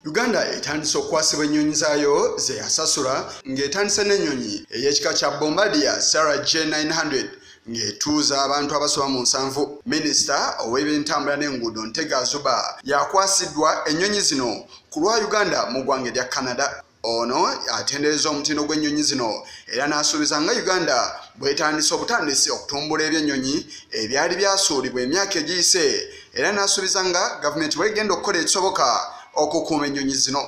Uganda etandise okukwasibwa ennyonyi zaayo ze yasasula ng'etandise n'ennyonyi ey'ekika kya Bombardier CRJ900 ng'etuuza abantu abasoba mu 7. Minisita ow'ebyentambula n'enguudo NTEGE AZUBA yakwasiddwa ennyonyi zino ku lwa Uganda mu ggwanga lya Canada. Ono atendereza omutindo gw'ennyonyi zino era n'asuubiza nga Uganda bw'etandise obutandisi okutumbula eby'ennyonyi ebyali byasuulibwa emyaka egiyise era n'asuubiza nga gavumenti bw'egenda okukola ekisoboka okukuuma ennyonyi zino.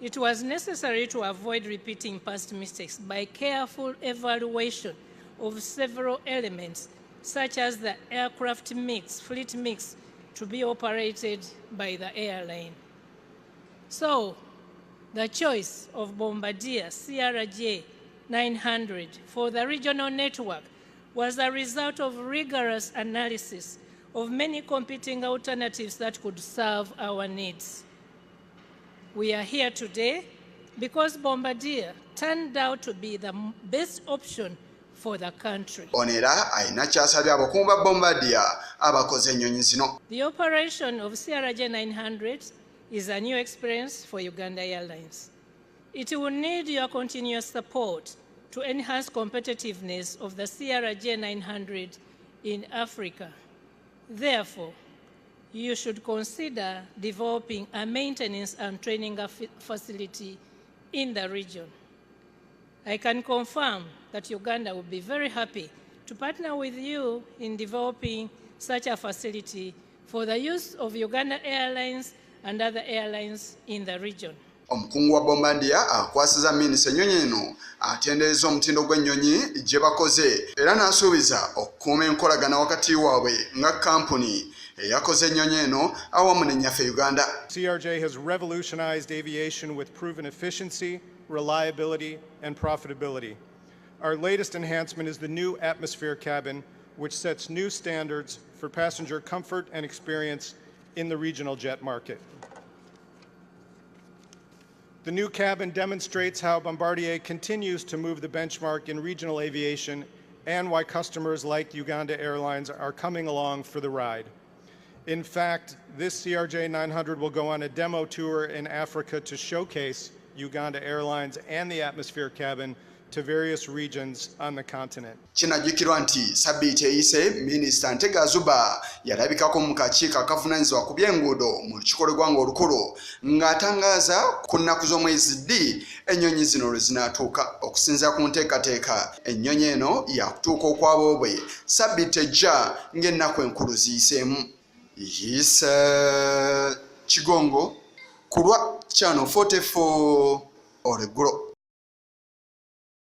It was necessary to avoid repeating past mistakes by careful evaluation of several elements such as the aircraft mix, fleet mix to be operated by the airline. So, the choice of Bombardier CRJ900 for the regional network was a result of rigorous analysis of many competing alternatives that could serve our needs. We are here today because Bombardier turned out to be the best option for the country. Onera aina kyasabye abakuumi ba Bombardier abakoze ennyonyi zino. The operation of CRJ900 is a new experience for Uganda Airlines. It will need your continuous support to enhance competitiveness of the CRJ900 in Africa. Therefore, you should consider developing a maintenance and training facility in the region. I can confirm that Uganda will be very happy to partner with you in developing such a facility for the use of Uganda Airlines and other airlines in the region. Omukungu wa Bombardier akwasiza minisita ennyonyi eno atendereza omutindo gw'ennyonyi gye bakoze era n'asuubiza okukuuma enkolagana wakati waabwe nga kampuni eyakoze ennyonyi eno awamu n'ennyaffe Uganda. CRJ has revolutionized aviation with proven efficiency, reliability, and profitability. Our latest enhancement is the new atmosphere cabin, which sets new standards for passenger comfort and experience in the regional jet market. The new cabin demonstrates how Bombardier continues to move the benchmark in regional aviation and why customers like Uganda Airlines are coming along for the ride. In fact, this CRJ900 will go on a demo tour in Africa to showcase Uganda Airlines and the atmosphere cabin to various regions on the continent. Kinajjukirwa nti sabbiiti eyise minisita NTEGE AZUBA yalabikako mu kakiiko akavunaanyizibwa ku by'enguudo mu lukiiko lw'eggwanga olukulu ng'atangaaza ku nnaku z'omwezi ddi ennyonyi zino lwe zinaatuuka. Okusinziira ku nteekateeka ennyonyi eno yakutuuka okwaboobwe sabbiiti ejja ng'ennaku enkulu ziyiseemu. Yise Kigongo ku lwa Channel 44 olweggulo.